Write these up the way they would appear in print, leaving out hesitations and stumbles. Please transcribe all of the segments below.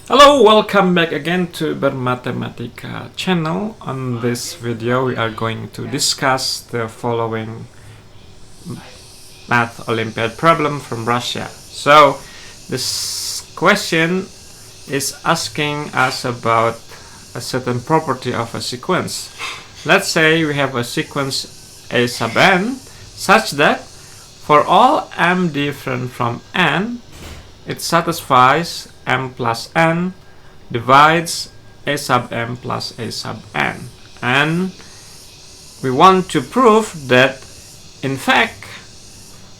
Hello, welcome back again to Bermatematika channel. On this video we are going to discuss the following math Olympiad problem from Russia. So this question is asking us about a certain property of a sequence. Let's say we have a sequence a sub n such that for all m different from n, it satisfies m plus n divides a sub m plus a sub n, and we want to prove that in fact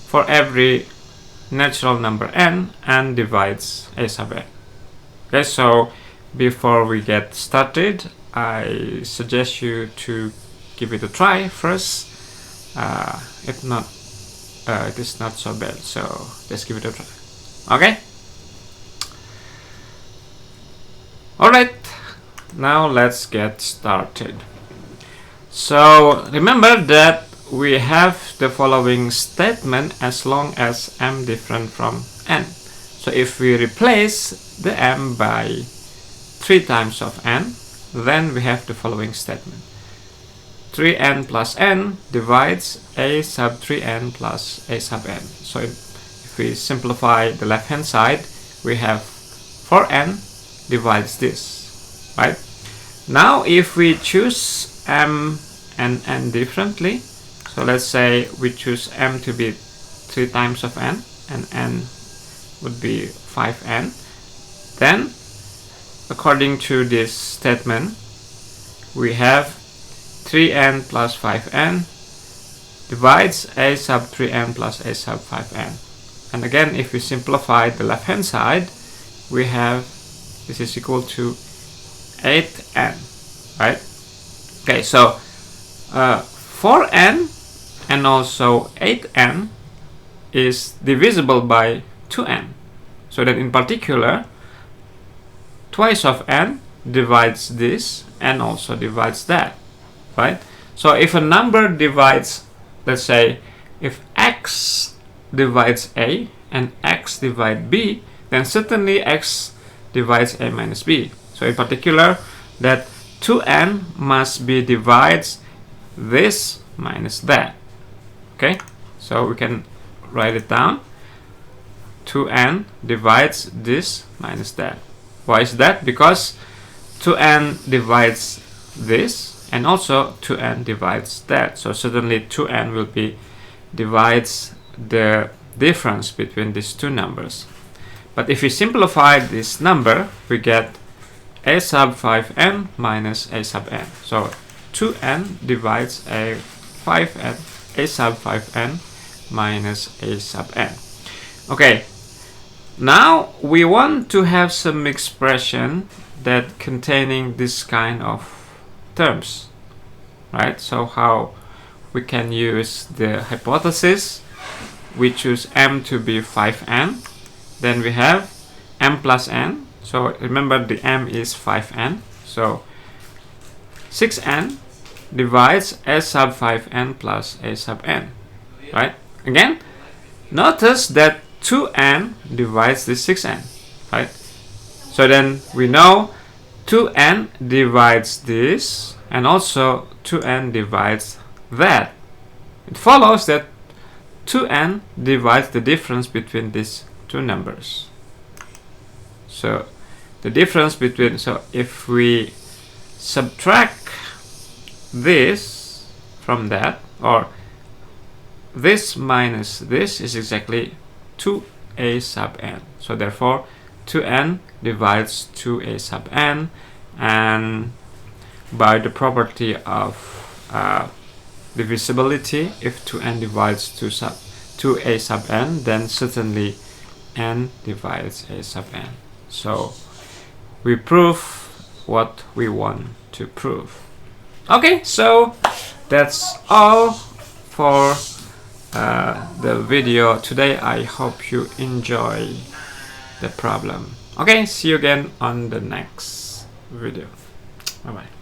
for every natural number n divides a sub n. Okay, so before we get started, I suggest you to give it a try first. If not, it is not so bad, so let's give it a try. Okay. Alright, now let's get started. So remember that we have the following statement as long as m different from n. So if we replace the m by 3 times of n, then we have the following statement. 3n plus n divides a sub 3n plus a sub n. So if we simplify the left hand side, we have 4n divides this, right? Now if we choose m and n differently, so let's say we choose m to be 3 times of n and n would be 5n, then according to this statement we have 3n plus 5n divides a sub 3n plus a sub 5n. And again, if we simplify the left hand side, we have this is equal to 8n, right? Okay, so 4n and also 8n is divisible by 2n. So that in particular, twice of n divides this and also divides that, right? So if a number divides, let's say, if x divides a and x divides b, then certainly x divides a minus b. So in particular, that 2n must be divides this minus that. Okay, so we can write it down. 2n divides this minus that. Why is that? Because 2n divides this and also 2n divides that. So certainly 2n will be divides the difference between these two numbers. But if we simplify this number, we get a sub 5n minus a sub n. So 2n divides a 5n, a sub 5n minus a sub n. Okay, now we want to have some expression that containing this kind of terms, right? So how we can use the hypothesis, we choose m to be 5n. Then we have m plus n. So remember the m is 5n. So 6n divides a sub 5n plus a sub n. Right? Again, notice that 2n divides the 6n. Right? So then we know 2n divides this and also 2n divides that. It follows that 2n divides the difference between these two numbers. So the difference between, so if we subtract this from that, or this minus this is exactly 2a sub n. So therefore 2n divides 2a sub n, and by the property of divisibility, if 2n divides 2a sub n, then certainly n divides a sub n. So we prove what we want to prove. Okay, so that's all for the video today. I hope you enjoy the problem. Okay, see you again on the next video. Bye bye.